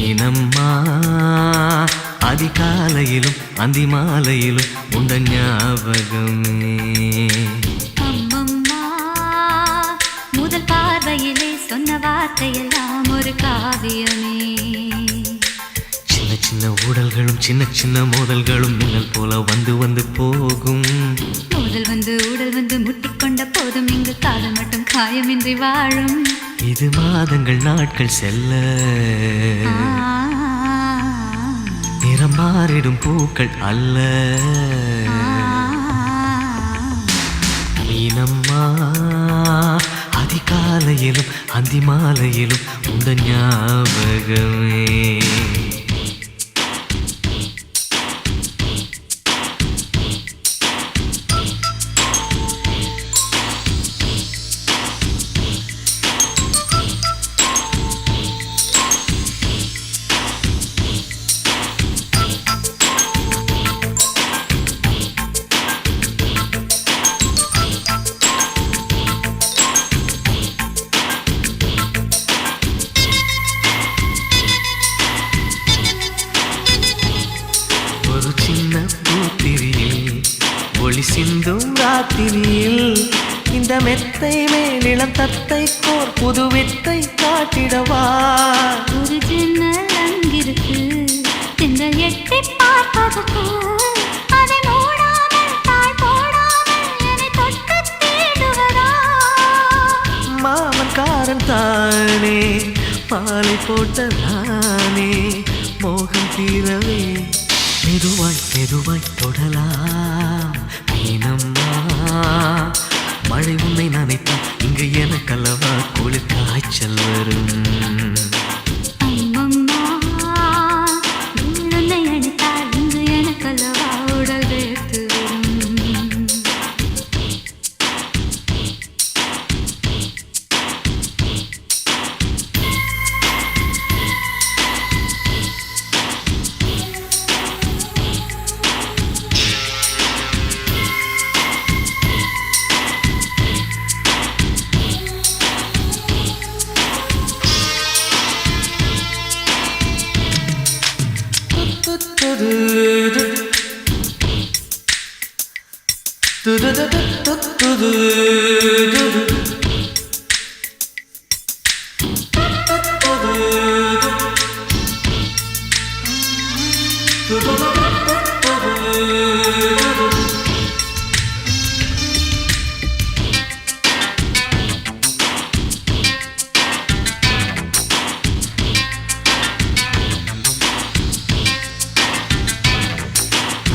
நீனம்மா அதிகாலையிலும் அந்தி மாலையிலும் உண்ட ஞாபகமே. அம்மம்மா முதல் பார்வையிலே சொன்ன வார்த்தையெல்லாம் ஒரு காவியமே. சின்ன சின்ன ஊடல்களும் சின்ன சின்ன மோதல்களும் மின்னல் போல வந்து வந்து போகும். மோதல் வந்து ஊடல் வந்து முட்டிக்கொண்ட போதும் இங்கு காதல் மட்டும் காயமின்றி வாழும். இது மாதங்கள் நாட்கள் செல்ல நிறம் மாறிடும் பூக்கள் அல்ல. நீனம்மா அதிகாலையிலும் அந்தி மாலையிலும் உந்த ஞாபகமே. ஒரு சின்ன பூத்திரியில் ஒளி சிந்தும் ராத்திரியில் இந்த மெத்தை மேலிளம் தத்தை கோர் புது வித்தை காட்டிடவா. ஒரு ஜன்னல் அங்கிருக்கு இந்த எட்டி பார்ப்பதற்கு. அதை மூடாமல் தாழ் போடாமல் என்னை தொட்டு தேடுவதா. மாமன்காரன் தானே பாலை போட்ட நானே மோகம் தீரவே மெதுவாய் மெதுவாய் தொடலாம். நீனம்மா மழை உன்னை நினைத்தால் இங்கு எனக்கல்லவா குளிர் காய்ச்சல் வரும். அம்மம்மா உன்னை அணைத்தால் இங்கு எனக்கல்லவா உடல் வேர்த்து வரும்.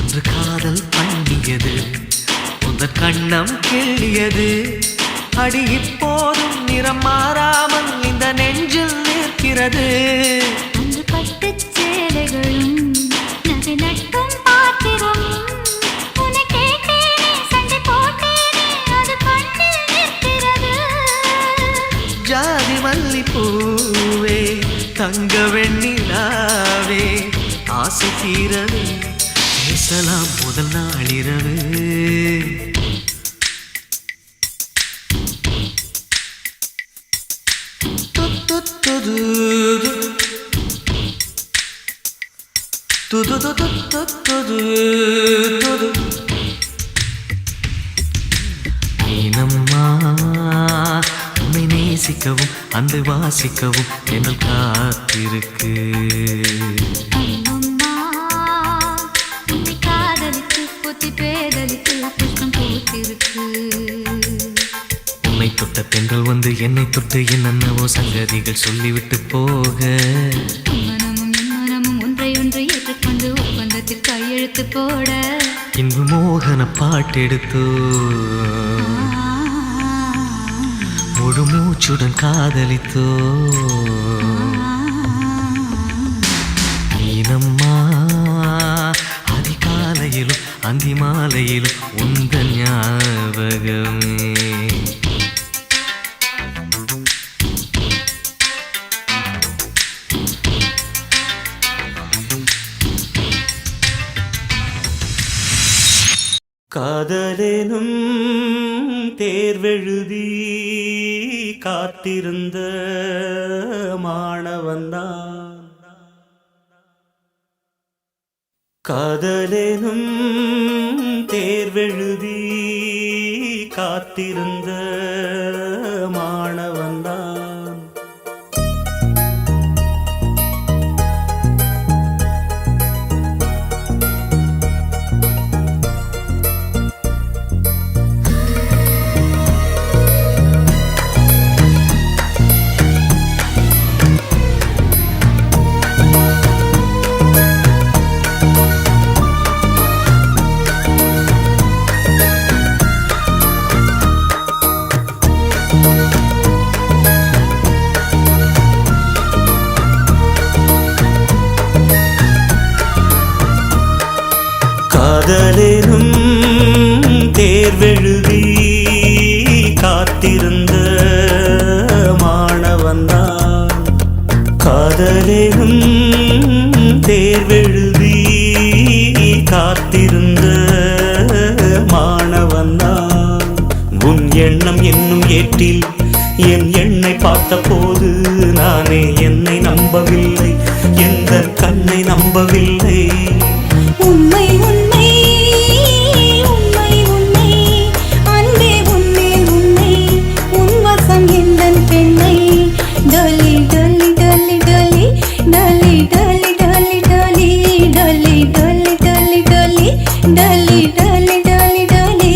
அன்று காதல் பண்ணியது உந்தன் கண்ணம் கிள்ளியது. அடி இப்போதும் நிறம் மாறாமல் இந்த நெஞ்சில் நிற்கிறது. அன்று பட்டுச் சேலைகளும் நகை நட்டும் பாத்திரமும் உன்னை கேட்டேனே சண்டை போட்டேனே அது கண்ணில் நிற்கிறது. ஜாதி மல்லிப்பூவே தங்க வெண்ணிலாவே ஆசை தீரவே பேசலாம் முதல் நாளிரவு. நீனம்மா உன்னை நேசிக்கவும் அந்த வாசிக்கவும் என்னல் காத்திருக்கு. அம்மம்மா உன்னை காதலித்து பொத்தி பேதலித்து புஷ்பம் பூத்திருக்கு. உன்னை தொட்ட பெண்கள் வந்து என்னை தொட்டு என்னென்னவோ சங்கதிகள் சொல்லிவிட்டு போக. மனமும் என் மனமும் ஒன்றை ஒன்று ஏற்றுக்கொண்டு ஒப்பந்தத்தில் கையெழுத்து போட. இன்பு மோகன பாட்டெடுத்தோ முழு மூச்சுடன் காதலித்தோ. நீனம்மா அதிகாலையிலும் அந்தி மாலையிலும் உந்த ஞாபகமே. காதலேனும் தேர்வெழுதி காத்திருந்த மாணவன்தான் காதலேனும் தேர்வெழுதி காத்திருந்த மாணவன்தான் காதலேனும் தேர்வெழுதி காத்திருந்த மாணவன்தான் காதலேனும் தேர்வெழுதி காத்திருந்த மாணவன்தான் உன் எண்ணம் என்னும் ஏட்டில் என் எண்ணை பார்த்தபோது நானே என்னை நம்பவில்லை எந்த கண்ணை நம்பவில்லை உண்மை உண்மை உண்மை உண்மை அன்பே உன்மேல் உண்மை உன் வசம் எந்தன் பெண்ணை டலி டலி டலி டலி டலி டலி டலி டலி டலி டலி டலி டலி டலி டலி டலி டலி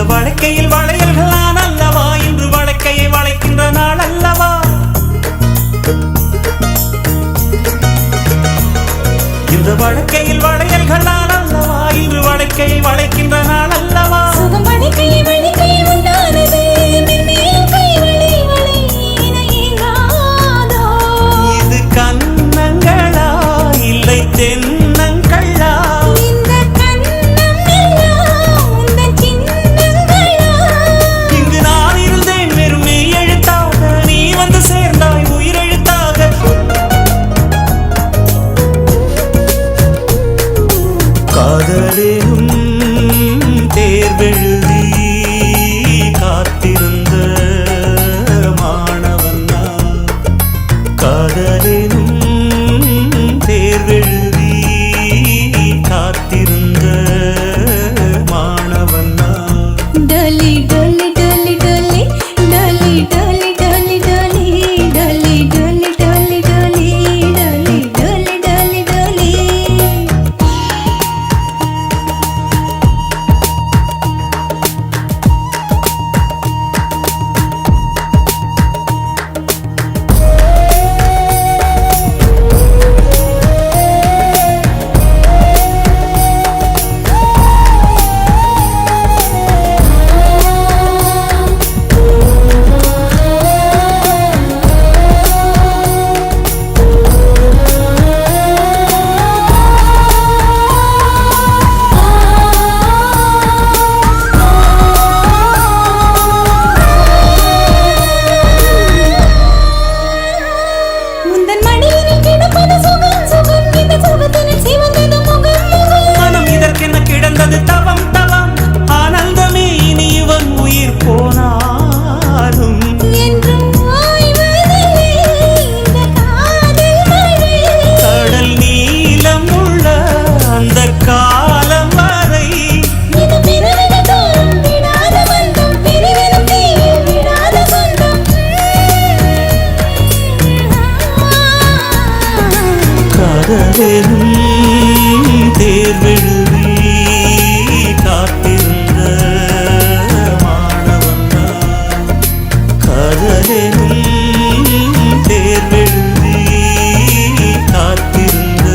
வழக்கையில் வளையல்கள் நான் அல்லவா இன்று வழக்கையை வளைக்கின்ற நாள் அல்லவா இந்த வழக்கையில் வளையல்கள் நான் அல்லவா இன்று வழக்கையை வளைக்கின்ற நாள் அல்லவா சுகம் வழக்கையை வழக்கையை உண்டானது மென்மேலும் கை வளை வளை இணையாதோ இது கண்ணங்களா இல்லை தென்னங்களா இந்த கண்ணம் எல்லாம் உந்தன் சின்னங்களா இங்கு நான் இருந்தேன் வெறும் மெய் எழுத்தாக நீ வந்து சேர்ந்தாய் உயிரெழுத்தாக காதலேனும் தேர்வெழுதி காத்திருந்த மாணவன்தான் காதலேனும் தேர்வெழுதி காத்திருந்த மாணவன்தான் டலி டலி டலி டலி டலி டலி டலி டலி டலி டலி டலி டலி டலி டலி டலி டலி உந்தன் மடியினில் கிடப்பது சுகம் சுகம் இந்த சுகத்தினில் சிவந்தது முகம் முகம் மனம் இதற்கென்ன கிடந்தது தவம் தவம் ஆனந்தமே இனி இவன் உயிர் போனாலும் என்றும் ஓய்வதில்லை இந்த காதல் மழை கடல் நீளம் உள்ள அந்த காலம் வரை இது பிறவிகள் தோறும் விடாத பந்தம் பிரிவினும் தீயில் விடாத சொந்தம் காதலேனும் தேர்வெழுதி காத்திருந்த மாணவன்தான் காதலேனும் தேர்வெழுதி காத்திருந்த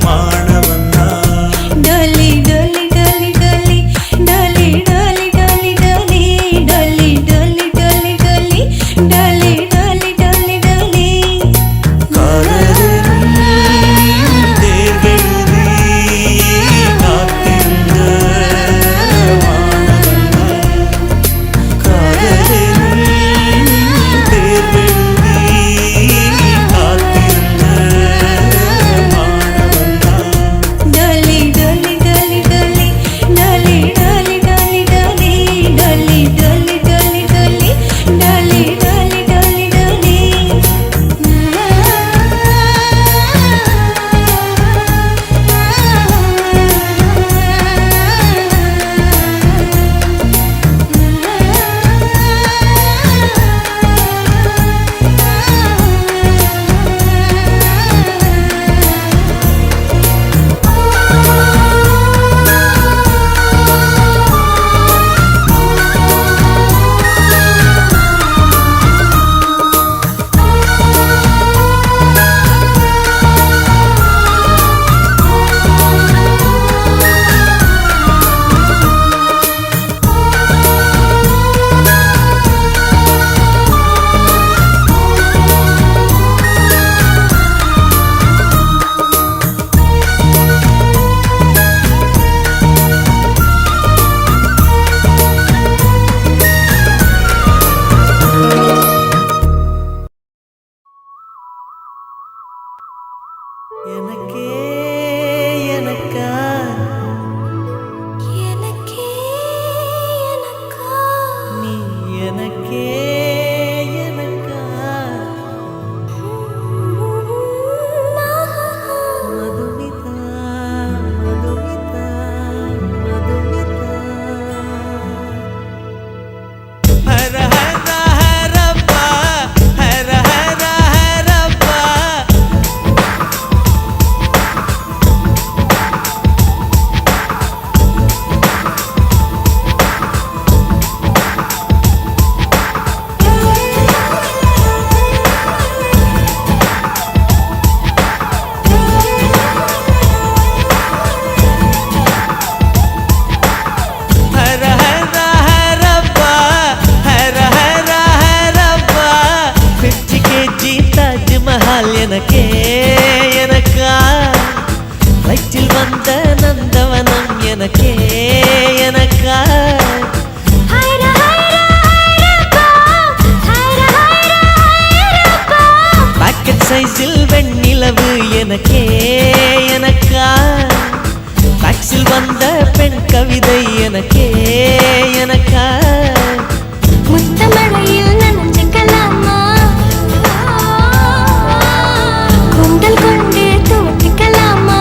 மாணவன்தான் டலி டலி டலி டலி டலி டலி டலி டலி டலி டலி டலி டலி டலி டலி டலி டலி காதலேனும் எனக்கே எனக்கா எனக்கே எனக்கா நீ எனக்கே எனக்கா மதுமிதா மதுமிதா மதுமிதா ஹர ஹர ஹரப்பா ஹர ஹர ஹரப்பா ஹர ஹர ஹரப்பா ஹர ஹர ஹரப்பா 50 kg தாஜ்மஹால் எனக்கே எனக்கா வயிற்றில் வந்த நந்தவனம் எனக்கே எனக்கா ஹைர ஹைர ஹைரப்பா ஹைர ஹைர ஹைரப்பா பாக்கெட் சைஸில் வெண்ணிலவு எனக்கே எனக்கா டாக்ஸில் வந்த பெண் கவிதை எனக்கே எனக்கா முத்தமழையில் நனைஞ்சுக்கலாமா குண்டல் கொண்டு துவட்டிக்கலாமா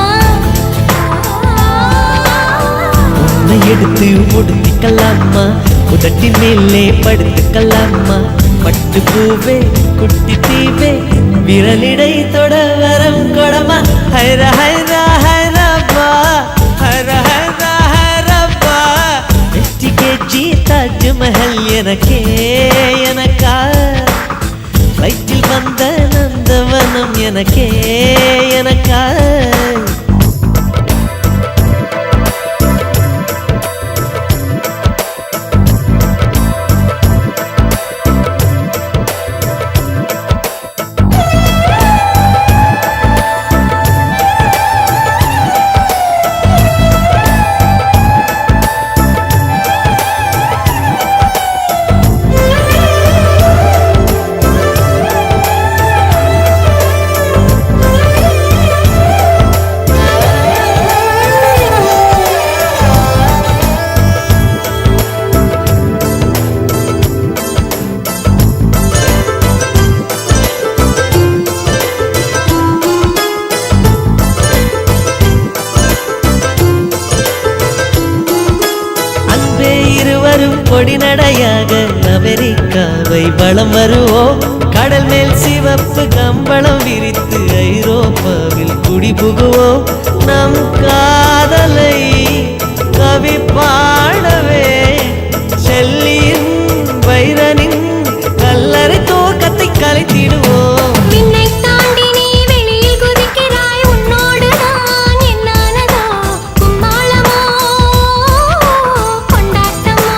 உன்னை எடுத்து முடித்துக்கலாமா உதட்டின் மேலே படுத்துக்கலாமா பட்டு பூவே குட்டி தீவே விரலிடை தொட வரம் கொடமா ஹைர ஹைர ஹைரப்பா ஹர ஹர ஹரப்பா 50 kg தாஜ்மஹல் எனக்கே எனக்கா வயிற்றில் வந்த நந்தவனம் எனக்கே எனக்கா அன்பே இருவரும் கொடி நடையாக அமெரிக்காவை வலம் வருவோம் கடல் மேல் சிவப்பு கம்பளம் விரித்து ஐரோப்பாவில் குடிபுகுவோம் நம் காதலை கவி பாடவே செல்லியின் வைரனின் கல்லறை தோக்கத்தை கலைத்திடுவோம் விண்ணை தாண்டி நீ வெளியில் குதிக்கிறாய் உன்னோடு நான் என்னானதோ கும்மாளமோ கொண்டாட்டமோ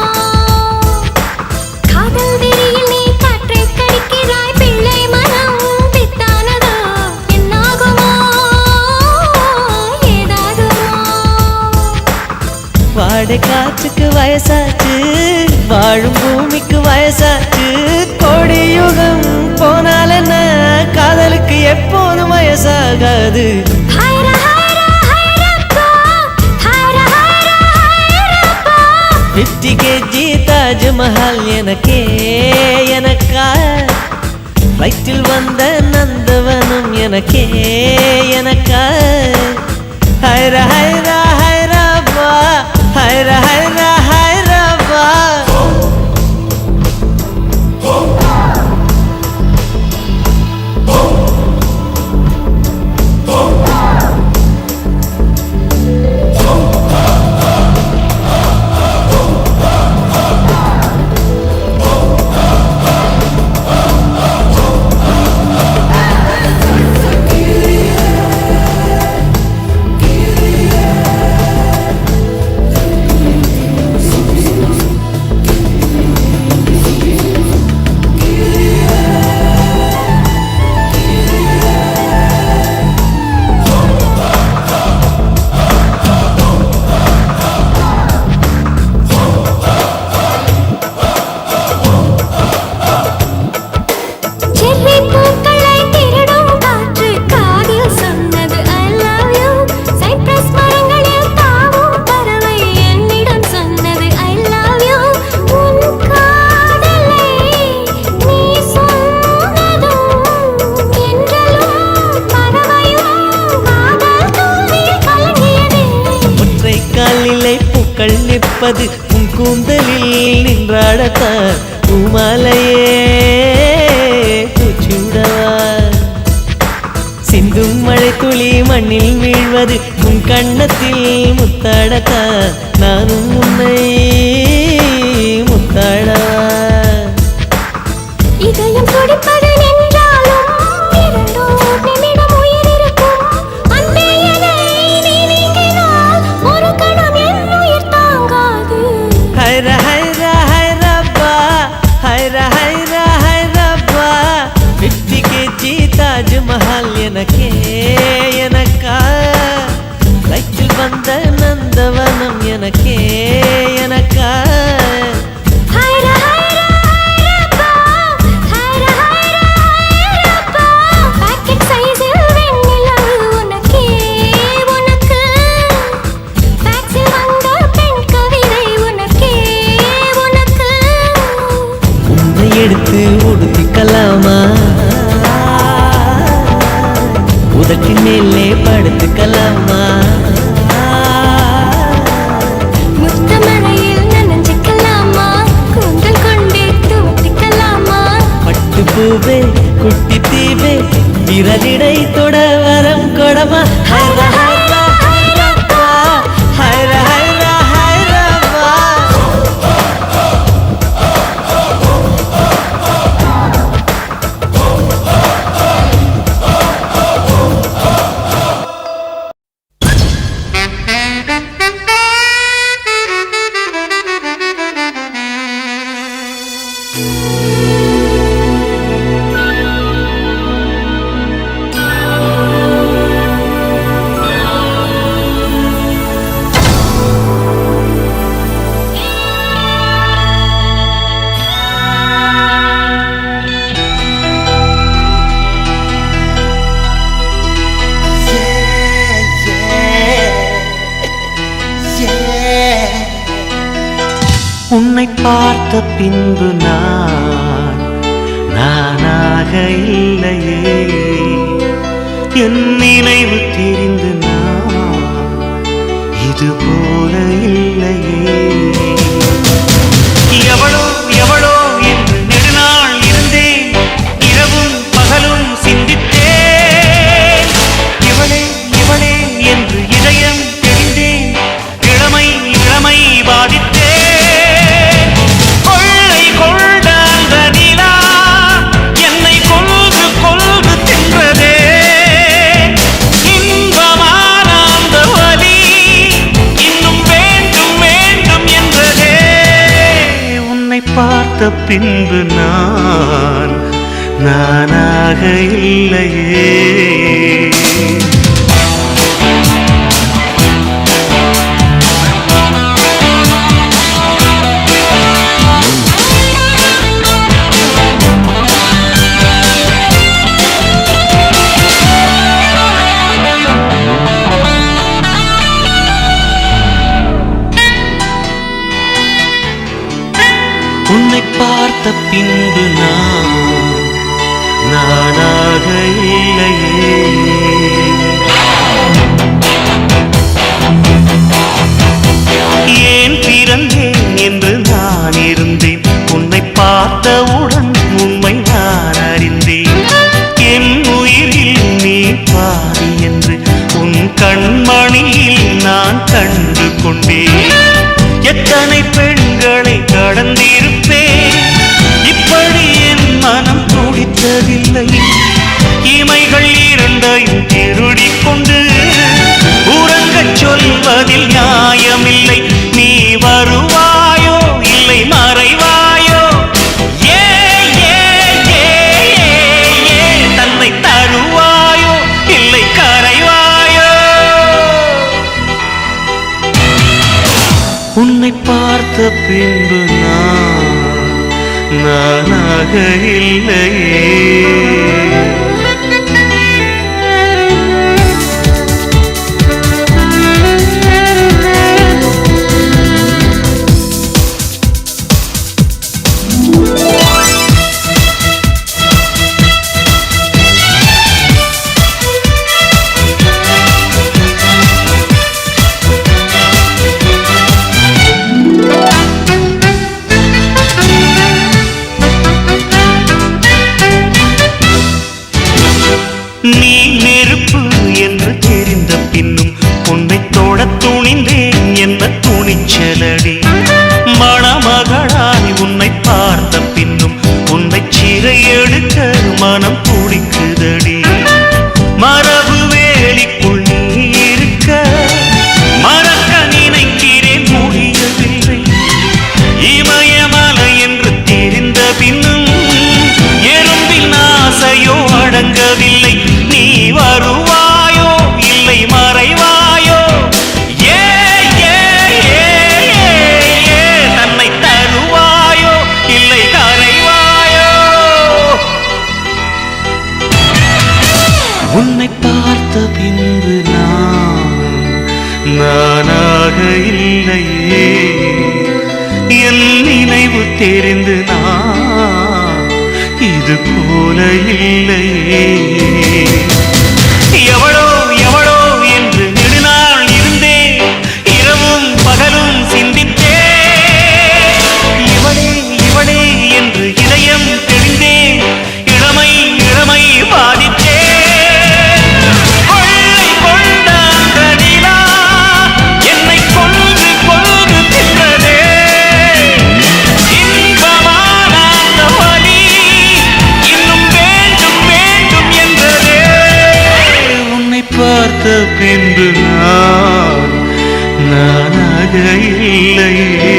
காதல் வெறியில் நீ காற்றை கடிக்கிறாய் பிள்ளை மனம் பித்தானதோ என்னாகுமோ ஏதாகுமோ வாடை காற்றுக்கு வயசாச்சு வாழும் பூமிக்கு வயசாச்சு கோடியுகம் போனால் என்ன காதலுக்கு எப்போதும் வயசாகாது ஹைர ஹைர ஹைரப்பா ஹைர ஹைர ஹைரப்பா 50 kg தாஜ்மஹால் எனக்கே எனக்கா வயிற்றில் வந்த நந்தவனம் எனக்கே எனக்கா ஹைர ஹைர ஹைரப்பா ஹைர ஹைர ஹைரப்பா வந்தது உன் கூந்தலில் நின்றாடத்தான் பூமாலையே பூச்சூடவா சிந்தும் மழை துளி மண்ணில் வீழ்வது உன் கண்ணத்தில் முத்தாடத்தான் நானும் உன்னை முத்தாடவா இதயம் துடிப்பது நின்றாலும் இரண்டோர் நிமிடம் உயிர் இருக்கும் அன்பே என்னை நீ நீங்கினால் ஒரு கணம் என் உயிர் தாங்காது ஹைரா ஹைரா ஹைரப்பா ஹைரா ஹைரா ஹைரப்பா 50 kg தாஜ்மஹால் எனக்கே எனக்கா லைட்டில் வந்த நந்தவனம் எனக்கே எனக்கா ஹைரா ஹைரா ஹைரப்பா ஹைரா ஹைரா ஹைரப்பா பாக்கெட் சைஸில் வெண்ணிலவு உனக்கே உனக்கு ஃபேக்ஸில் வந்த பெண் கவிதை உனக்கே உனக்கு உன்னை எடுத்து உடுத்திக்கலாமா உதட்டின் மேலே படுத்துக்கலாமா முத்தமழையில் நனைஞ்சிக்கலாமா கூந்தல் கொண்டே துவட்டிக்கலாமா பட்டு பூவே குட்டி தீவே விரலிடை தொட வரம் கொடமா ஹைரா ஹைரா ஹைரப்பா ஹைரா ஹைரா ஹைரப்பா உன்னை பார்த்த பின்பு நானாக இல்லையே என் நினைவு தெரிந்து இது போல இல்லையே எவளோ எவளோ என்று நெடுநாள் இருந்தேன் இரவும் பகலும் சிந்தித்தேன் இவளே இவளே என்று இதயம் தெரிந்தேன் இளமை இளமை பாதித்தேன் பார்த்த பின்பு நானாக இல்லையே உன்னை பார்த்த பின்பு நானாக இல்லையே ஏன் பிறந்தேன் என்று நான் இருந்தேன் உன்னை பார்த்தவுடன் உண்மை நான் அறிந்தேன் என் உயிரில் நீ பாதி என்று உன் கண்மணியில் நான் கண்டு கொண்டேன் எத்தனை பெண்களை கடந்திருப்பேன் இப்படி என் மனம் துடித்ததில்லை இமைகள் இரண்டையும் திருடிக் கொண்டு உறங்கச் சொல்வதில் நியாயமில்லை நீ வருவாயோ இல்லை மறைவாயோ ஏ தன்னை தருவாயோ இல்லை கரைவாயோ உன்னை பார்த்த பின்பு நானாக இல்லையே நீ நெருப்பு என்று தெரிந்த பின்னும் உன்னை தொட துணிந்தேன் என்ன துணிச்சலடி. மணமகளாய் உன்னை பார்த்த பின்னும் உன்னை சிறை எடுக்க மனம் துடிக்குதடி. மரபு வேலிக்குள் நீ இருக்க மறக்க நினைக்கிறேன் முடியவில்லை. இமயமலை என்று தெரிந்த பின்னும் எறும்பின் ஆசையோ அடங்கவில்லை. நீ வருவாயோ இல்லை மறைவாயோ, ஏ ஏ ஏ ஏ தன்னை தருவாயோ இல்லை கரைவாயோ. உன்னை பார்த்த பின்பு நானாக இல்லையே. என் நினைவு தெரிந்து இது போல இல்லையே. எவளோ எவளோ என்று நெடுநாள் இருந்தேன், இரவும் பகலும் சிந்தித்தேன். இவளே இவளே என்று இதயம் தெரிந்தேன், இளமை இளமை பாதித்தேன். கொள்ளை கொண்ட அந்த நிலா என்னை கொன்று கொன்று தின்றதே. இன்பமான அந்த வலி இன்னும் வேண்டும் வேண்டும் என்றதே. உன்னை பார்த்த பின்பு நானாக இல்லையே.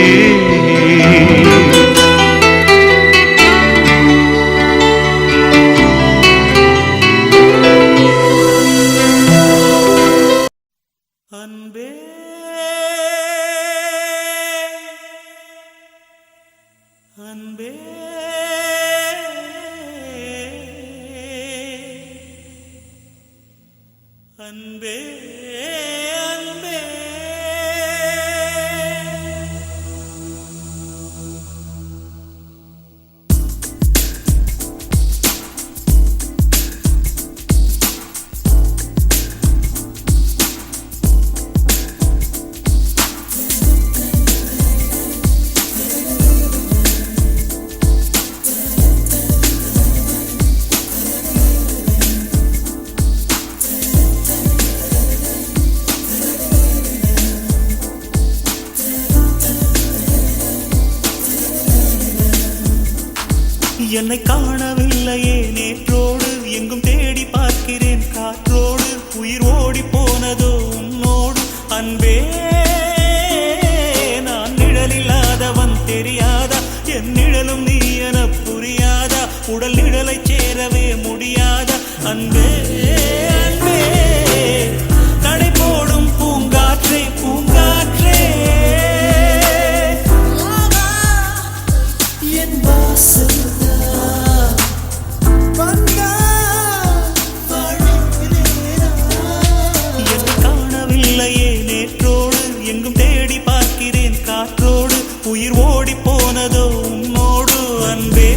அன்பே அன்பே அன்பே அன்பே. என்னை காணவில்லையே நேற்றோடு, எங்கும் தேடி பார்க்கிறேன் காற்றோடு. உயிர் ஓடி போனதோ உன்னோடு அன்பே. நான் நிழலில்லாதவன் தெரியாதா, என் நிழலும் நீ என புரியாதா. உடல் நிழலை சேரவே முடியாதா அன்பே அன்பே. நடை போடும் பூங்காற்றே பூங்காற்றே, என் வாசல் காணவில்லையே நேற்றோடு, எங்கும் தேடி பார்க்கிறேன் காற்றோடு. உயிர் ஓடி போனதோ உன்னோடு அன்பே.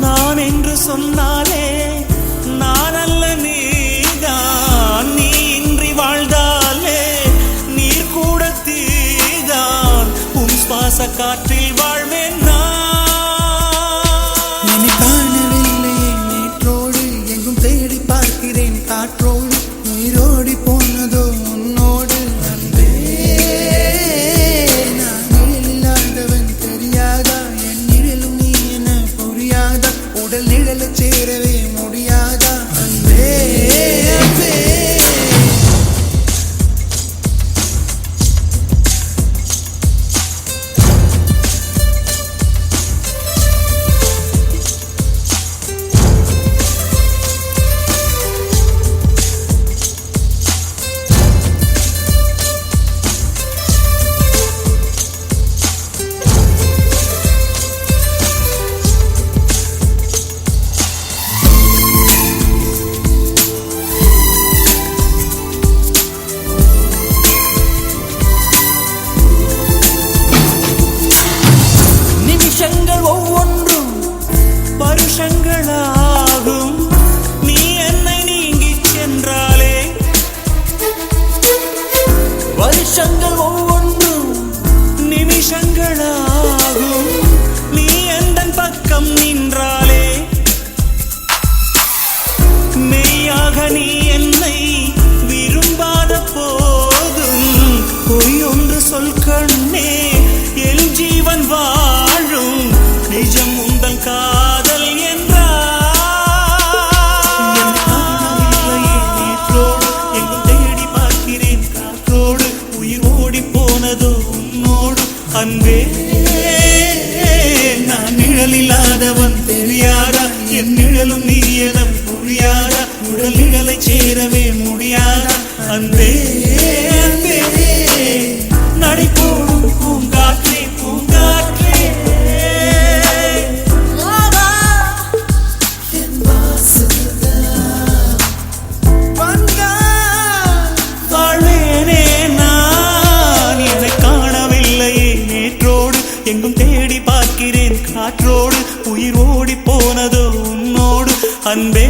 நான் என்று சொன்னாலே நான் அல்ல நீதான். நீ இன்றி வாழ்ந்தாலே நீர் கூட தீதான். உன் சுவாச காற்றில் வாழ்வேன் நான். காணவில்லையே நேற்றோடு, எங்கும் தேடி பார்க்கிறேன் காற்றோடு. உயிரோடி போனதோ உன்னோடு அன்பே. நான் நிழலில்லாதவன் தெரியாதா, என் நிழலும் நீ என புரியாதா. நிமிஷங்களாகும் நீ என்னை நீங்கி சென்றாலே வருஷங்கள் ஒவ்வொன்றும் நிமிஷங்களாகும் நீ எந்தன் பக்கம் நின்றாலே மெய்யாக நீ என்னை விரும்பாத போதும் பொய் ஒன்று சொல் கண்ணே என் ஜீவன் வாழும் நிஜம் உந்தன் காதல் நேற்றோடு எங்கும் தேடி பார்க்கிறேன் காற்றோடு உயிர் ஓடி போனதோ உன்னோடு அன்பே நான் நிழலில்லாதவன் தெரியாதா என் நிழலும் நீ என புரியாதா உடல் நிழலை சேரவே முடியாதா அன்பே அன்பே நடை போடும் பூங்காற்றே பூங்காற்றே வாழ்வேனே நான் என்னை காணவில்லையே நேற்றோடு எங்கும் தேடி பார்க்கிறேன் காற்றோடு உயிர் ஓடி போனதோ உன்னோடு அன்பே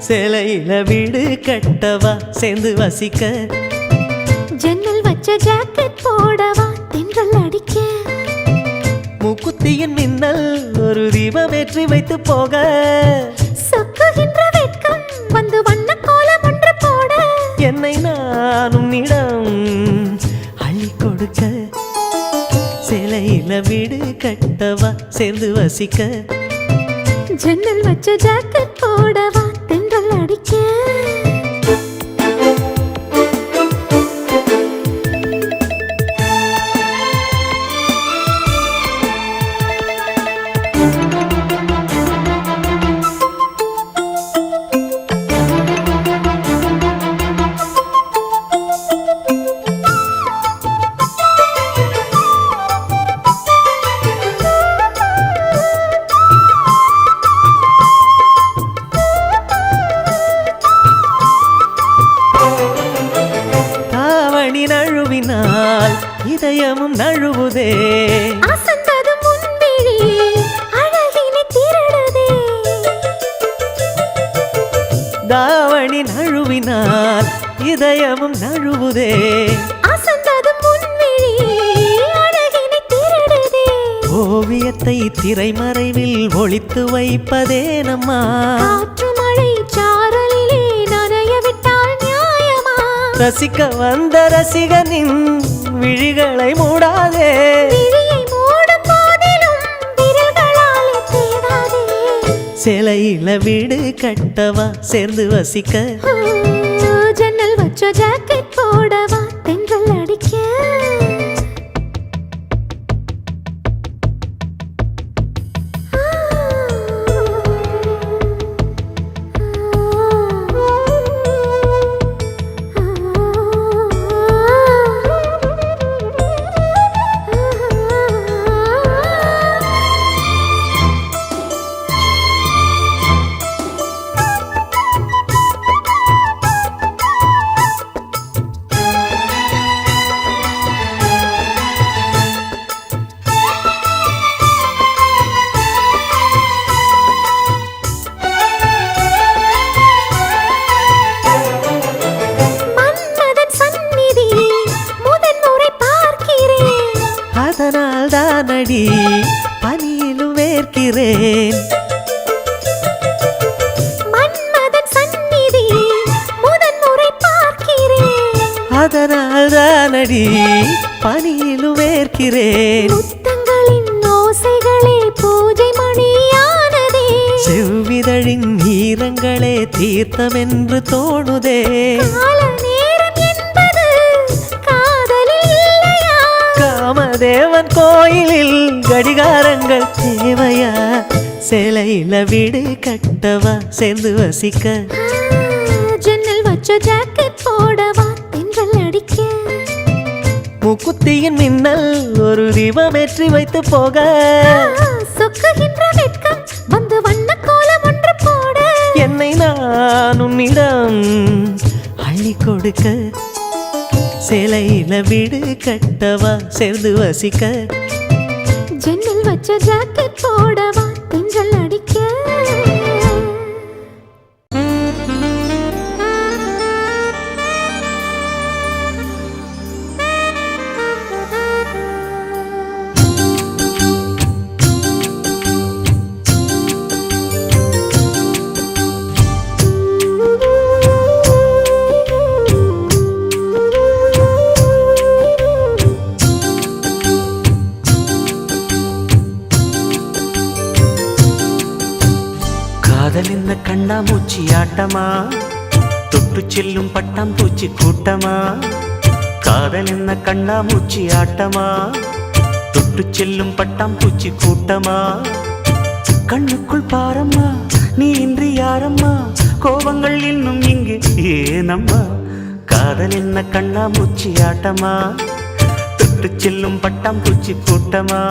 சேலையில வீடு கட்டவா சேர்ந்து வசிக்க ஜன்னல் வச்ச ஜாக்கெட் போடவா தென்றல் அடிக்க மூக்குத்தியின் மின்னல் ஒரு தீபம் ஏற்றி வைத்து போக சொக்குகின்ற வெட்கம் வந்து வண்ண கோலம் ஒன்று போட என்னை நானும் இடம் அள்ளி கொடுக்க சேலையில வீடு கட்டவா சேர்ந்து வசிக்க ஜன்னல் வச்ச ஜாக்கெட் போடவா தென்றல் அடிக்க நழுவினால் இதயமும் நழுவுதே அசந்தது முன்விழி அழகினை திருடுதே தாவணி நழுவினால் இதயமும் நழுவுதே அசந்தது முன்விழி அழகினை திருடுதே ஓவியத்தை திரைமறைவில் ஒளித்து வைப்பதே நம்மா காற்று மழை சாரலிலே நனைய விட்டால் நியாயமா ரசிக்க வந்த ரசிகனின் விழிகளை மூடாதே விழியை மூடும் போதிலும் விரல்களாலே தேடாதே சேலையில வீடு கட்டவா சேர்ந்து வசிக்க ஜன்னல் வச்ச ஜாக்கெட் போடவா தென்றல் அடிக்க தானடி பனியிலும் வேர்க்கிறேன் மன்மதன் சந்நிதி முதன் முறை பார்க்கிறேன் அதனால் தானடி பனியிலும் வேர்க்கிறேன். முத்தங்களின் ஓசைகளே பூஜை மணியானதே. செவ்விதழின் ஈரங்களே தீர்த்தமென்று தோணுதே. கால நேரம் என்பது காதலில் இல்லையா? காமதேவன் கோயிலில் கடிகாரங்கள் தேவையா? சேலையில வீடு கட்டவா சேர்ந்து வசிக்க? ஜன்னல் வச்ச ஜாக்கெட் போடவா தென்றல் அடிக்க? முக்குத்தியின் மின்னல் ஒரு தீபமேற்றி வைத்து போக. சொக்குகின்ற வெட்கம் வந்து வண்ண கோலம் ஒன்று போட. என்னை நான் உன்னிடம் அள்ளி கொடுக்க. சேலையில வீடு கட்டவா சேர்ந்து வசிக்க? ஜன்னல் வச்ச ஜாக்கெட் போடவா தென்றல் அடிக்க? காதல் என்ன கண்ணாமூச்சி ஆட்டமா, தொட்டு செல்லும் பட்டாம்பூச்சி கூட்டமா. காதல் என்ன கண்ணாமூச்சி ஆட்டமா, தொட்டு செல்லும் பட்டாம்பூச்சி கூட்டமா. கண்ணுக்குள் பாரம்மா நீ இன்றி யாரம்மா, கோபங்கள் இன்னும் இங்கு ஏனம்மா. காதல் என்ன கண்ணாமூச்சி ஆட்டமா, தொட்டு செல்லும் பட்டாம்பூச்சி கூட்டமா.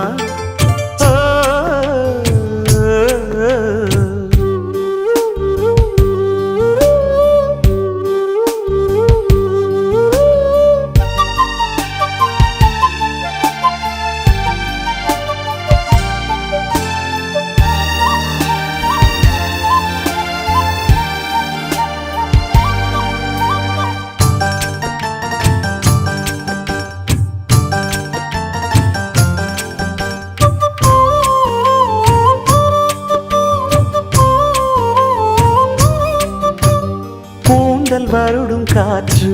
வருடும் காற்று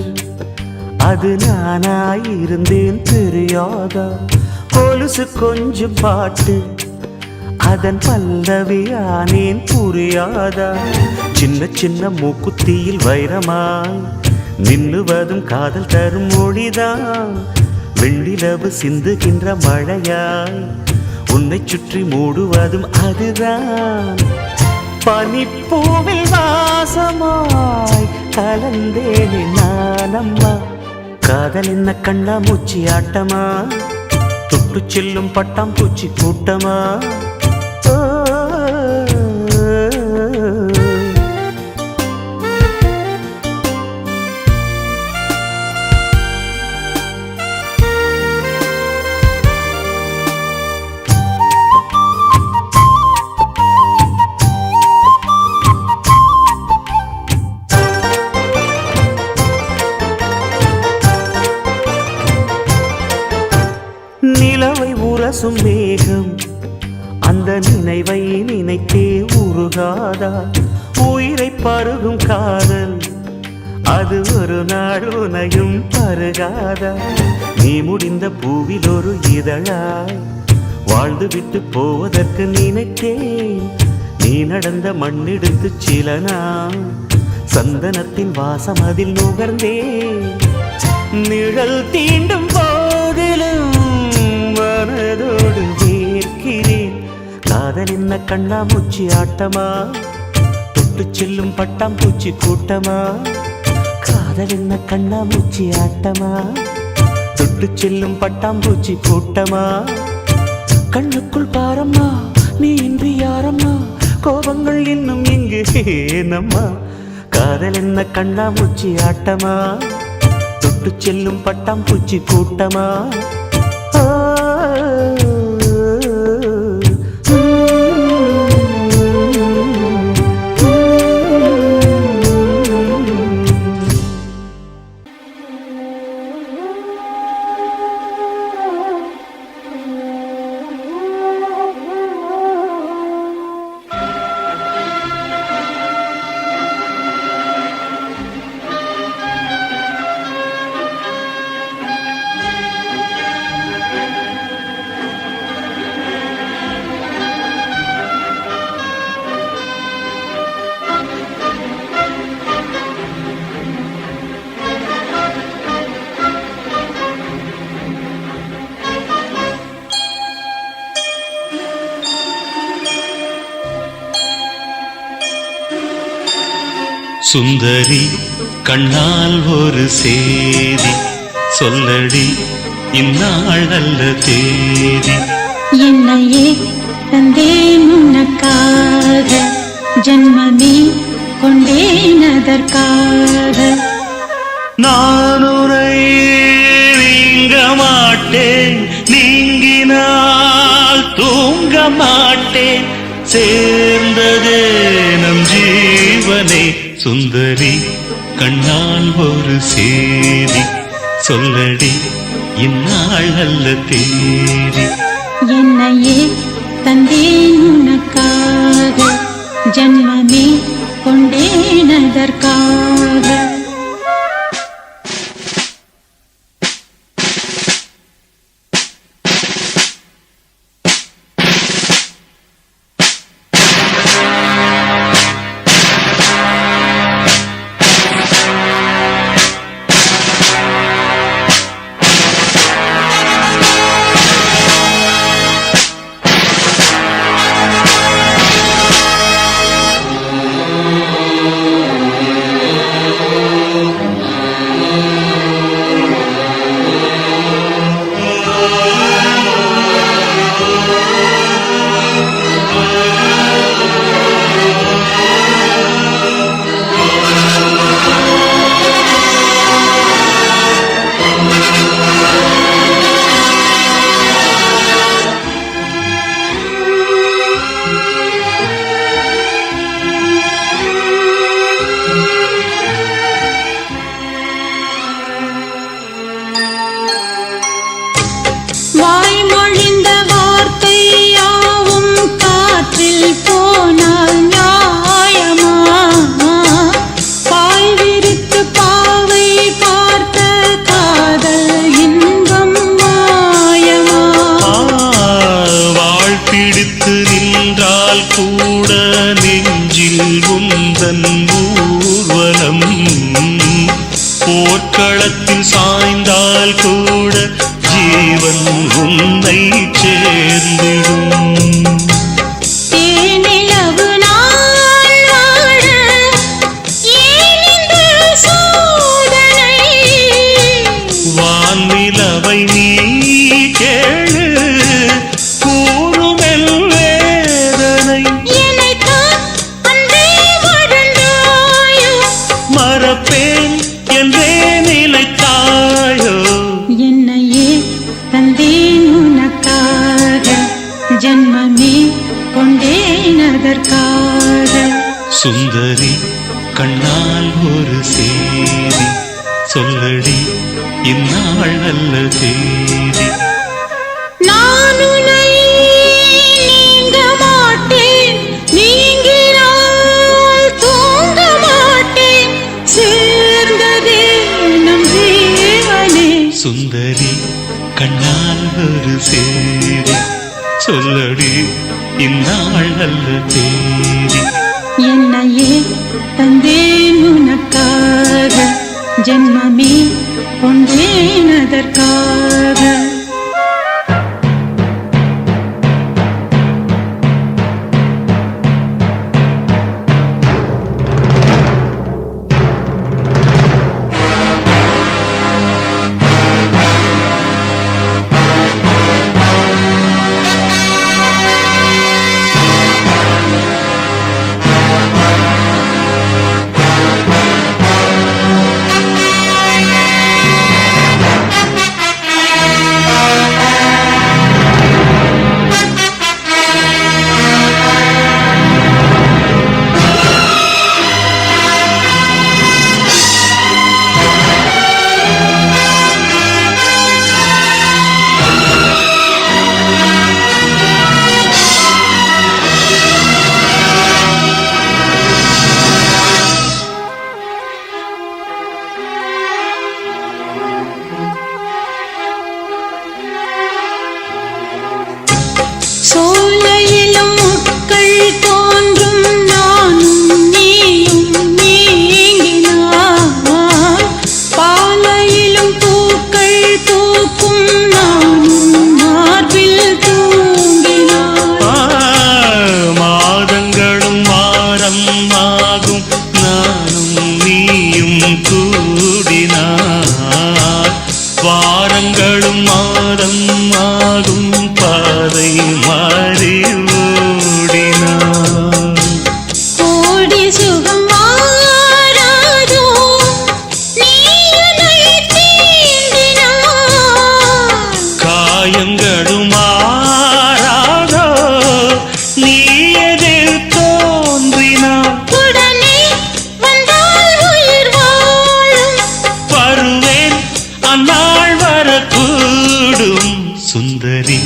அது நானாயிருந்தேன் தெரியாதா. கொலுசு கொஞ்சம் பாட்டு அதன் பல்லவியானேன் புரியாதா. சின்ன சின்ன மூக்குத்தியில் வைரமாய் நின்னுவதும் காதல் தரும் மொழிதான். வெண்ணிலவு சிந்துகின்ற மழையாய் உன்னை சுற்றி மூடுவதும் அதுதான். பனிப்பூவில் வாசமாய் கலந்தேனே நானம்மா. காதல் என்ன கண்ணாமூச்சி ஆட்டமா, தொட்டு செல்லும் பட்டாம்பூச்சி கூட்டமா. நிலவை உரசும் மேகம் அந்த நினைவை நினைத்தே உருகாதா. உயிரை பருகும் காதல் அது ஒரு நாள் உனையும் பருகாதா. நீ முடிந்த பூவில் ஒரு இதழாய் வாழ்ந்து விட்டு போவதற்கு நினைத்தேன். நீ நடந்த மண்ணெடுத்து சில நாள் சந்தனத்தின் வாசம் அதில் நுகர்ந்தேன். நிழல் தீண்டும் போதிலும் மனதோடு வேர்க்கிறேன். காதல் என்ன கண்ணாமூச்சி ஆட்டமா, தொட்டு செல்லும் பட்டாம்பூச்சி கூட்டமா. காதல் என்ன கண்ணாமூச்சி ஆட்டமா, தொட்டு செல்லும் பட்டாம்பூச்சி கூட்டமா. கண்ணுக்குள் பாரம்மா நீ இன்றி யாரம்மா, கோபங்கள் இன்னும் இங்கு ஏனம்மா. காதல் என்ன கண்ணாமூச்சி ஆட்டமா, தொட்டு செல்லும் பட்டாம்பூச்சி கூட்டமா. சுந்தரி கண்ணால் ஒரு சேதி சொல்லடி இந்நாள் நல்ல தேதி. என்னையே தந்தேன் உனக்காக, ஜன்மமே கொண்டேன் அதற்காக. நான் உரை நீங்க மாட்டேன், நீங்கினால் தூங்க மாட்டேன், சேர்ந்ததே நம் ஜீவனே. சுந்தரி கண்ணால் ஒரு சேதி சொல்லடி இந்நாள் நல்ல தேதி. என்னையே தந்தேன் உனக்காக, ஜன்மமே கொண்டேன் அதற்காக. வாய்மொழிந்த வார்த்தை யாவும் காற்றில் போனால் நியாயமா? பாய் விரித்து பாவை பார்த்த காதல் இன்பம் மாயமா? வாழ் பிடித்து நின்றால் கூட நெஞ்சில் உந்தன் ஊர்வலம், போர்க்களத்தில் சாய்ந்தால் கூட ஜீவன் உன்னை சேர்ந்திடும். தேனிலவு நாள் வாழ ஏன் இந்த சோதனை? வானிலவை நீ கேளு கூறுமெல் வேதனை. என்னைத்தான் அன்பே மறந்தாயோ? மறப்பேன் என்றே நிலைத்தாயோ? என்னையே தந்தேன் உனக்காக, ஜன்மமே கொண்டேன் அதற்காக. சுந்தரி கண்ணால் ஒரு சேதி சொல்லடி இந்நாள் நல்ல தேதி. நான் உன்னை நீங்க மாட்டேன், நீங்கினால் தூங்க மாட்டேன், சேர்ந்ததே நம் ஜீவனே. சுந்தரி கண்ணால் ஒரு சேதி சொல்லடி இந்நாள் நல்ல தேதி. என்னையே தந்தேன் உனக்காக, ஜன்மமே கொண்டேன் அதற்காக. சோலையிலும் முட்கள் தோன்றும், நானும் நீயும் நீங்கினார். பாலையிலும் பூக்கள் பூக்கும், நானும் மார்பில் தூங்கினார். மாதங்களும் வாரம் ஆகும், நானும் ஆகும் பாதை மாறி ஓடினான். கோடி சுகம் மாறாதோ நீயுனை தீண்டினான். காயங்களும் மாறாதோ நீ எதிர் தோன்றினான். உடனே வந்தால் உயிர் வாழும். வருவேன் அந்நாள் வரக்கூடும். சுந்தரி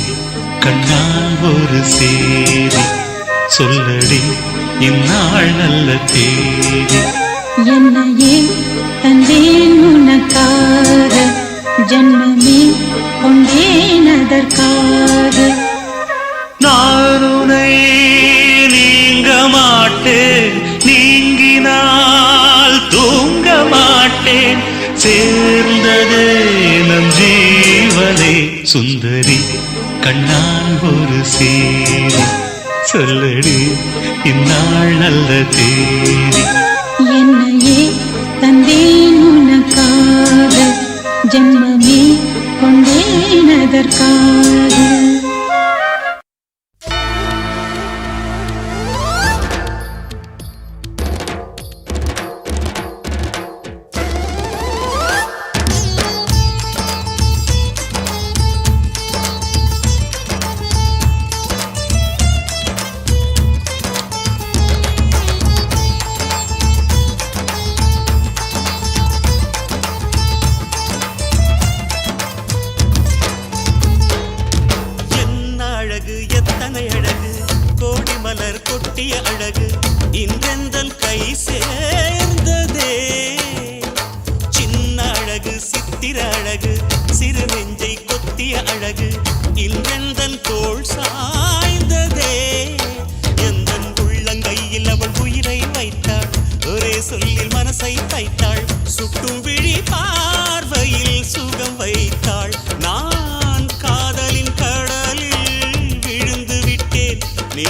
கண்ணால் ஒரு சேரி சொல்லடி இந்நாள் நல்ல தேதி. என்னையே தந்தேன் உனக்காக, ஜன்மமே கொண்டேன் அதற்காக. நான் உன்னை நீங்க மாட்டேன், நீங்கினால் தூங்க மாட்டேன். சேர்ந்ததே நம் ஜீவனே. சுந்தரி கண்ணால் ஒரு சேரி சொல்லடி இந்நாள் நல்ல தேதி. என்னையே தந்தேன் உனக்காக, ஜன்மமே கொண்டேன் அதற்காக. எத்தனை அழகு கோடி மலர் கொட்டிய அழகு இன்றெந்தன் கை சேர்ந்ததே. சின்ன அழகு சித்திர அழகு சிறு நெஞ்சை கொத்திய அழகு இன்றெந்தன் தோள் சாய்ந்ததே. எந்தன் உள்ளங்கையில் அவள் உயிரை வைத்தாள், ஒரே சொல்லில் மனசை தைத்தாள். சுட்டும் விழி பார்வையில் சுகம் வைத்தாள். நான் காதலின் கடலில் விழுந்து விட்டேன், நீ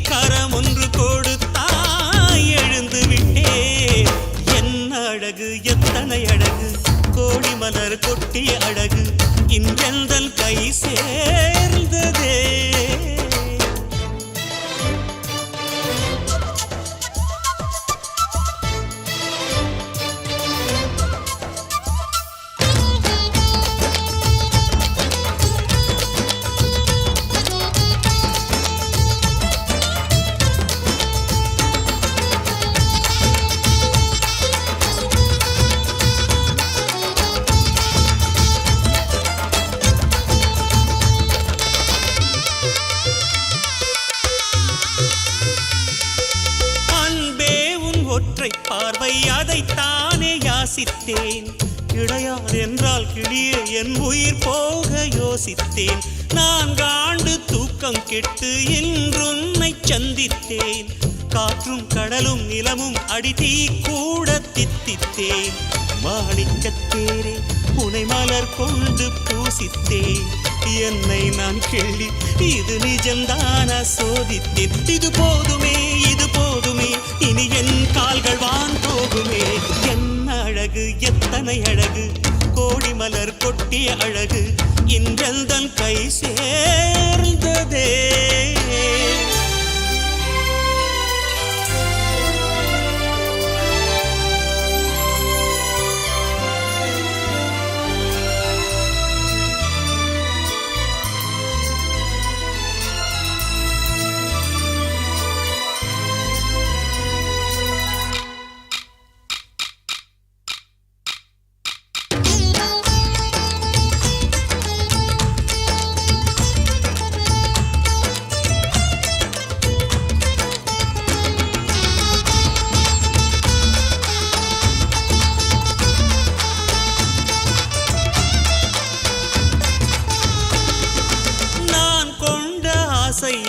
கரம் ஒன்று கொடுத்தாய் எழுந்து விட்டேன். என்ன அழகு எத்தனை அழகு கோடி மலர் கொட்டிய அழகு இன்றெந்தன் கை சேர்ந்ததே. ஒற்றை பார்வை அதைத்தானே யாசித்தேன். கிடையாது என்றால் கிளியே என் உயிர் போக யோசித்தேன். 4 ஆண்டு தூக்கம் கெட்டு இன்றுன்னை சந்தித்தேன். காற்றும் கடலும் நிலமும் அடித்தீ கூட தித்தித்தேன். மாணிக்கத்தேரே உனை மலர் கொண்டு பூசித்தேன். என்னை நான் கிள்ளி இது நிஜம்தானா சோதித்தேன். இது போதுமே இது போதுமே இனி என் கால்கள் வான் போகுமே. என்ன அழகு எத்தனை அழகு கோடி மலர் கொட்டிய அழகு இன்றெந்தன் கை சேர்ந்ததே.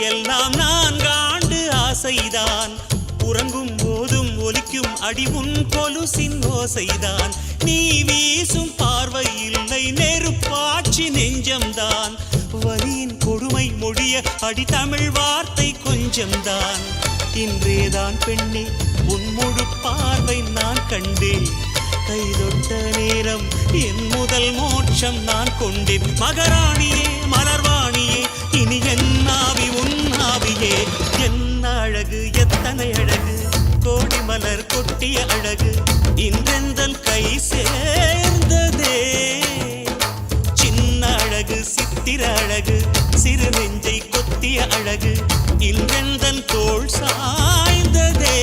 எல்லாம் 4 ஆண்டு ஆசைதான். உறங்கும் போதும் ஒலிக்கும் அடி உன் கொலுசின் ஓசைதான். நீ வீசும் பார்வை இல்லை நெருப்பாட்சி நெஞ்சம்தான். வலியின் கொடுமை மொழிய அடி தமிழ் வார்த்தை கொஞ்சம்தான். இன்றேதான் பெண்ணே உன் முழு பார்வை நான் கண்டேன். கைதொட்ட நேரம் என் முதல் மோட்சம் நான் கொண்டேன். மகாராணியே மலர்வாணியே இனி என்னாவி உன்னாவியே என்ன அழகு எத்தனை அழகு கோடி மலர் கொட்டிய அழகு இன்றெந்தன் கை சேர்ந்ததே சின்ன அழகு சித்திர அழகு சிறு நெஞ்சை கொத்திய அழகு இன்றெந்தன் தோள் சாய்ந்ததே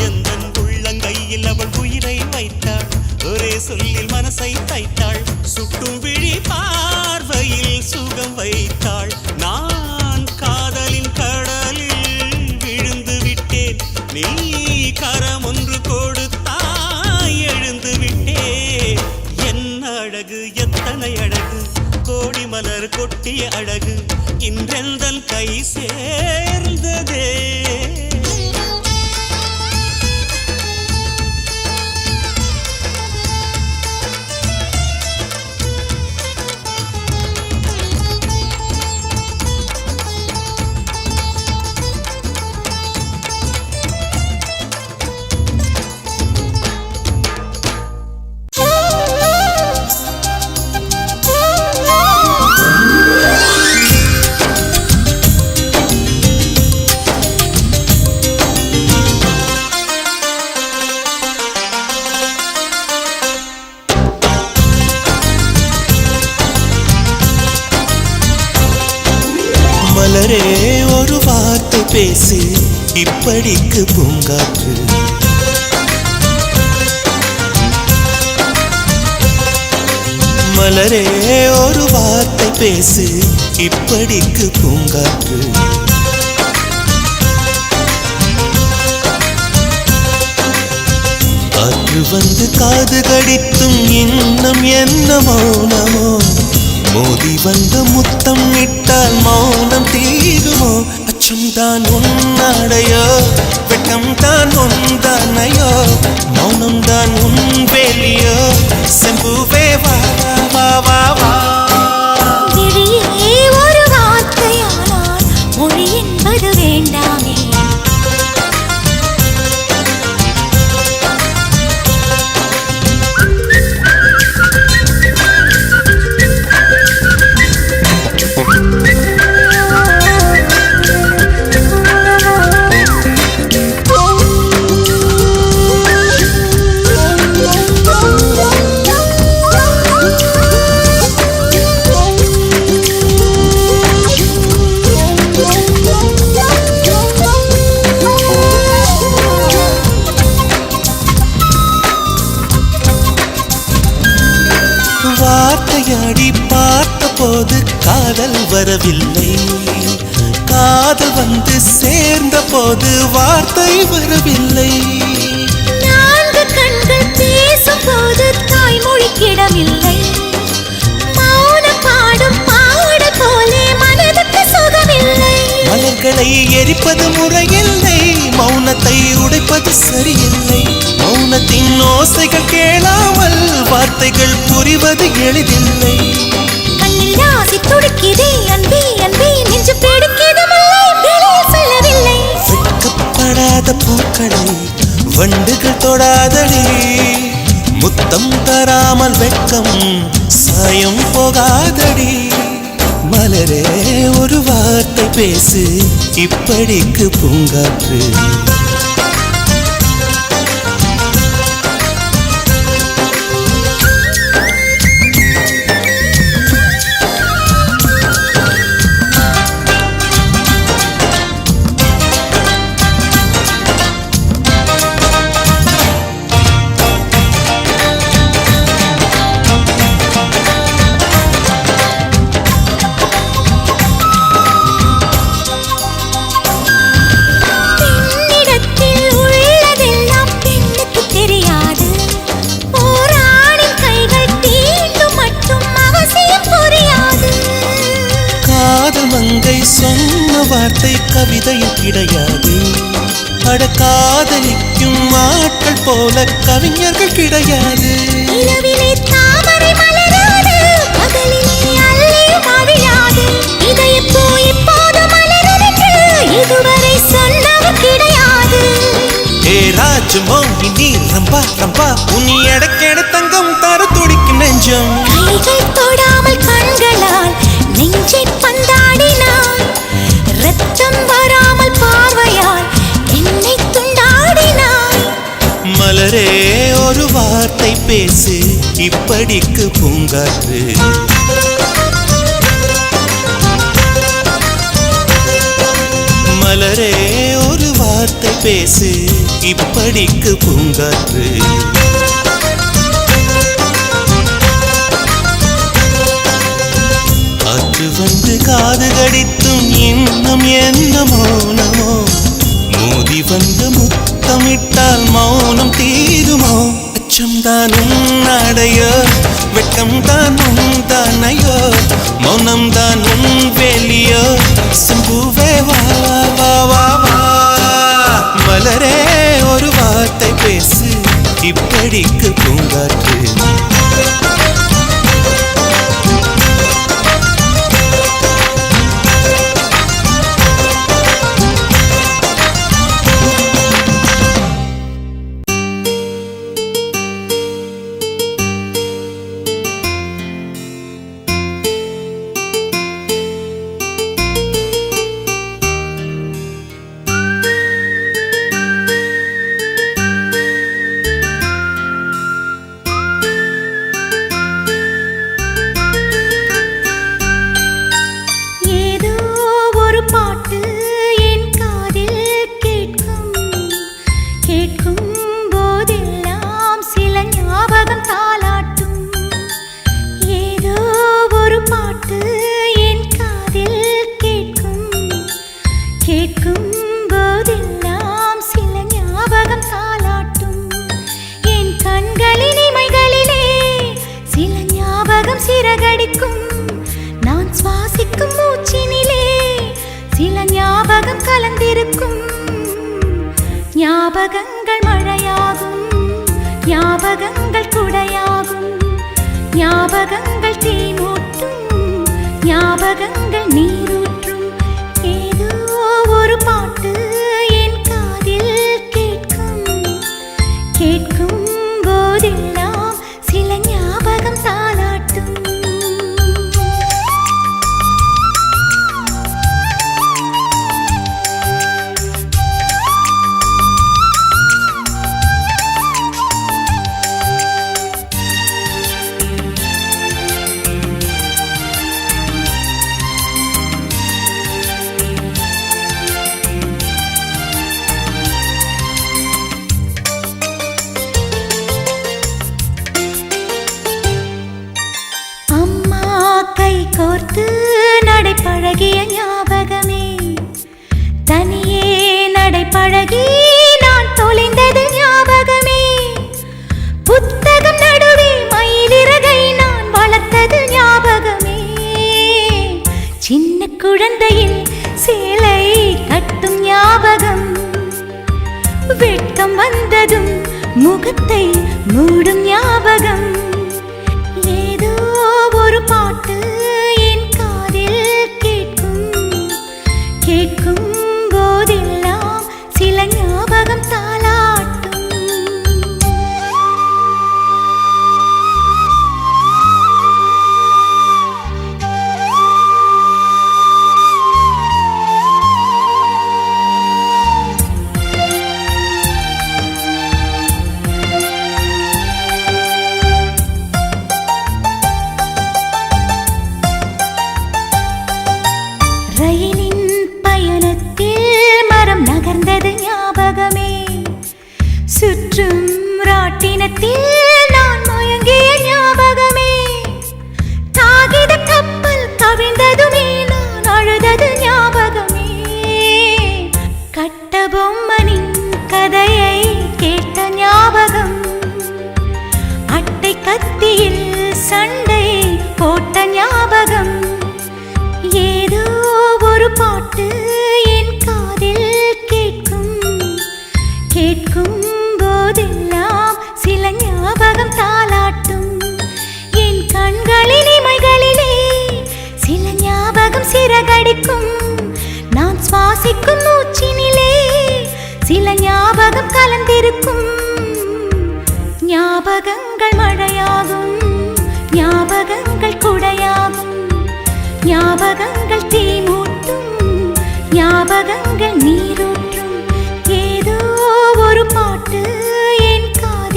எந்தன் உள்ளங்கையில் அவள் உயிரை வைத்தாள் ஒரே சொல்லில் மனசை தைத்தாள் சுட்டும் விழி பார்வையில் சுகம் வைத்தாள் நான் காதலின் கடலில் விழுந்து விட்டேன் நீ கரம் ஒன்று கொடுத்தாய் எழுந்து விட்டேன் என்ன அழகு எத்தனை அழகு கோடி மலர் கொட்டிய அழகு இன்றெந்தன் கை சேர்ந்ததே மலரே ஒரு வார்த்தை பேசு இப்படிக்கு பூங்காற்று மலரே ஒரு வார்த்தை பேசு இப்படிக்கு பூங்காற்று காற்று வந்து காது கடித்தும் இன்னும் என்ன மௌனமோ மோதி வந்த முத்தம் இட்டால் மௌனம் தீருமோ அச்சம்தான் உன்னாடையோ வெட்கம் தான் உந்தானையோ மௌனம் தான் உன் வேலியோ செம்புவே வா வா வா வா விழியே ஒரு வார்த்தையானால் மொழி என்பது வேண்டாமே வார்த்தையாடி பார்த்த போது காதல் வரவில்லை காதல் வந்து சேர்ந்த போது வார்த்தை வரவில்லை நான்கு கண்கள் பேசும் போது தாய்மொழிக்கிடமில்லை மௌனம் பாடும் பாடல் போலே மனதுக்கு சுகமில்லை மலர்களை எரிப்பது முறையில்லை மௌனத்தை உடைப்பது சரியில்லை மௌனத்தின் ஓசைகள் கேளாமல் வார்த்தைகள் புரிவது எளிதில்லை கண்ணில் ஆசை துடிக்குதே அன்பே அன்பே நெஞ்சு பிடிக்குது மல்லை வெளியே சொல்லவில்லை வெட்கப்படாத பூக்களை வண்டுகள் தொடாதடி முத்தம் தராமல் வெட்கம் சாயம் போகாதடி மலரே ஒரு வார்த்தை பேசு இப்படிக்கு பூங்காற்று மங்கை சொன்ன வார்த்தை கவிதையில் கிடையாது அட காதலிக்கும் ஆட்கள் போல கவிஞர்கள் கிடையாது இரவிலே தாமரை மலராது பகலிலே அல்லி மழையாது இதயப்பூ இப்போது மலரவிட்டு இதுவரை சொன்னவர் கிடையாது ஏ ராஜமோகினி ரம்பா ரம்பா உன் எடக்கெட தங்கம் தர துடிக்கும் நெஞ்சம் கைகள் தொடாமல் கண்களால் மலரே ஒரு வார்த்தை பேசு இப்படிக்கு பூங்காற்று மலரே ஒரு வார்த்தை பேசு இப்படிக்கு பூங்காற்று காற்று வந்து காது கடித்தும் இன்னும் என்ன மௌனமோ மோதி வந்து முத்தமிட்டால் மௌனம் தீருமோ அச்சம்தான் உன்னடையோ வெட்கம்தான் உன் தானையோ மௌனம்தான் உன் வெளியோ சம்புவே வா வா வா வா மலரே ஒரு வார்த்தை பேசு இப்படிக்கு பூங்காற்று நான் சுவாசிக்கும் மூச்சினிலே சில ஞாபகம் கலந்திருக்கும் ஞாபகங்கள் மழையாகும் ஞாபகங்கள் குடையாகும் ஞாபகங்கள் தீமூட்டும் ஞாபகங்கள் நீரூற்றும் ஏதோ ஒரு பாட்டு என் காதில் கேட்கும் கேட்கும் போதெல்லாம் சில ஞாபகம் தாலாட்டும் கோர்த்து நடைபழகிய ஞாபகமே தனியே நடைபழகி நான் தொலைந்தது ஞாபகமே புத்தகம் நடுவே மயிலிறகை நான் வளர்த்தது ஞாபகமே சின்ன குழந்தையில் சேலை கட்டும் ஞாபகம் வெட்கம் வந்ததும் முகத்தை மூடும் ஞாபகம் ஏதோ ஒரு பாட்டு என் காதில் கேட்கும் போதெல்லாம் சில ஞாபகம் தாலாட்டும் ரயிலின் பயணத்தில் மரம் நகர்ந்தது ஞாபகமே சுற்றும் ராட்டினத்தில் நான் மயங்கிய ஞாபகமே காகித கப்பல் கவிழ்ந்ததுமே நான் அழுதது ஞாபகமே கட்ட பொம்மனின் கதையை கேட்ட ஞாபகம் அட்டை கத்தியில் சண்டை போட்ட ஞாபகம் ஏதோ ஒரு பாட்டு என் காதில் கேட்கும் போதெல்லாம் சில ஞாபகம் தாலாட்டும் என் கண்களின் இமைகளிலே சில ஞாபகம் சிறகடிக்கும் நான் சுவாசிக்கும் மூச்சினிலே சில ஞாபகம் கலந்திருக்கும் ஞாபகங்கள் மழையாகும் ஞாபகங்கள் குடையாகும் ஞாபகங்கள் தீமூட்டும் ஞாபகங்கள் நீரூற்றும் ஏதோ ஒரு பாட்டு என் காதில்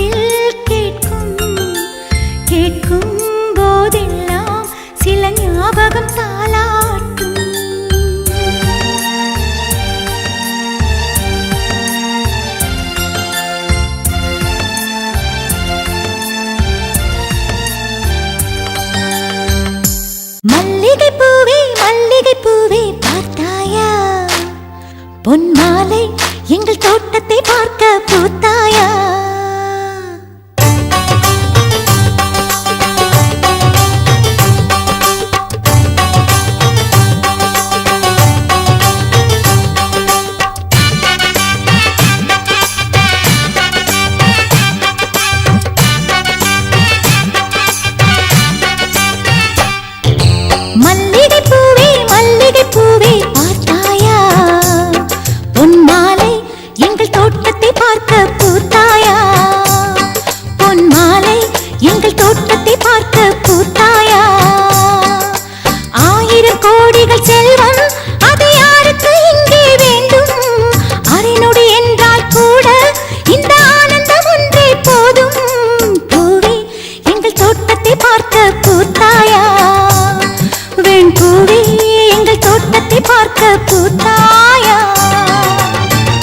பார்க்க பூத்தாயா?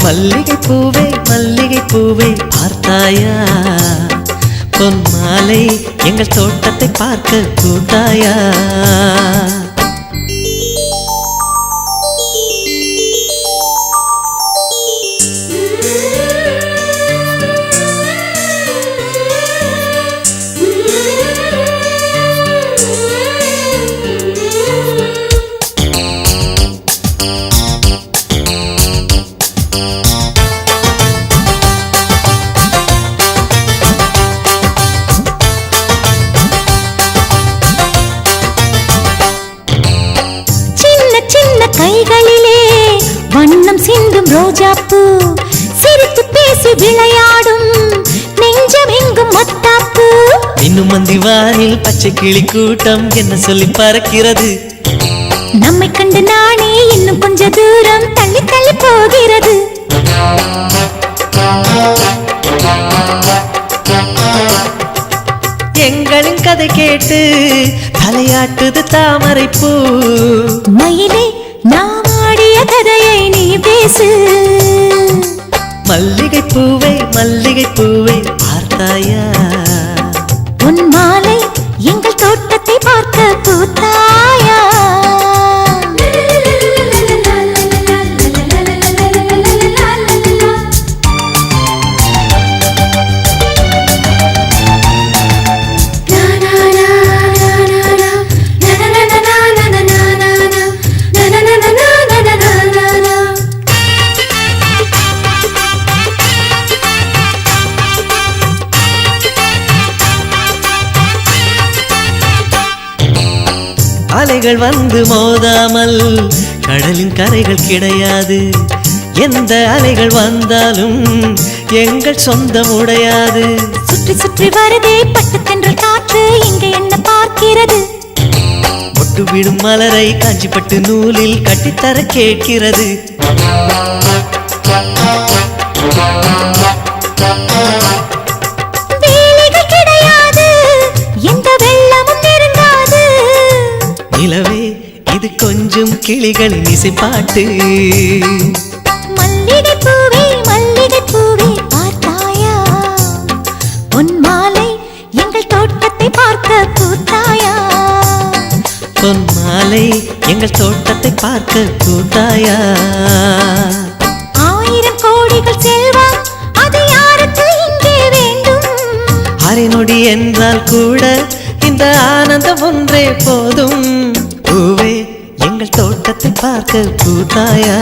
மல்லிகை பூவே பார்த்தாயா? பொன் மாலை எங்கள் தோட்டத்தை பார்க்க பூத்தாயா? கைகளிலே வண்ணம் சிந்தும் ரோஜாப்பூ, சிரித்து பேசி விளையாடும் நெஞ்சம் எங்கும் மத்தாப்பூ. இன்னும் மந்திவானில் பச்சை கிளி கூட்டம் என்ன சொல்லி பறக்கிறது? நம்மை கண்டு நானே இன்னும் கொஞ்ச தூரம் தள்ளி தள்ளி போகிறது. எங்களின் கதை கேட்டு தலையாட்டுது தாமரை பூ. மயிலே நாம் ஆடிய கதையை நீ பேசு. மல்லிகை பூவே பார்த்தாயா? உன் மாலை எங்கள் தோட்டத்தை பார்க்க பூத்தாயா? அலைகள் வந்து மோதாமல் கடலின் கரைகள் கிடையாது. எந்த அலைகள் வந்தாலும் எங்கள் சொந்தம் உடையாது. சுற்றி சுற்றி வருதே பட்டு தென்றல் காற்று, இங்கே என்ன பார்க்கிறது? ஒட்டு விடும் மலரை காஞ்சிப்பட்டு நூலில் கட்டித்தர கேட்கிறது. வேலிகள் கிடையாது, எந்த வெள்ளமும் நெருங்காது. நிலவே இது கொஞ்சம் கிளிகளின் இசைப்பாட்டு. மல்லிகை பூவே பார்த்தாயா? உன் மாலை எங்கள் தோட்டத்தை பார்க்க பூத்தாயா? பொன் மாலை எங்கள் தோட்டத்தை பார்க்க பூத்தாயா? 1000 கோடிகள் செல்வம் அது யாருக்கு இங்கே வேண்டும்? அரை நொடி என்றால் கூட இந்த ஆனந்தம் ஒன்றே போதும். பூவே எங்கள் தோட்டத்தை பார்க்க பூத்தாயா?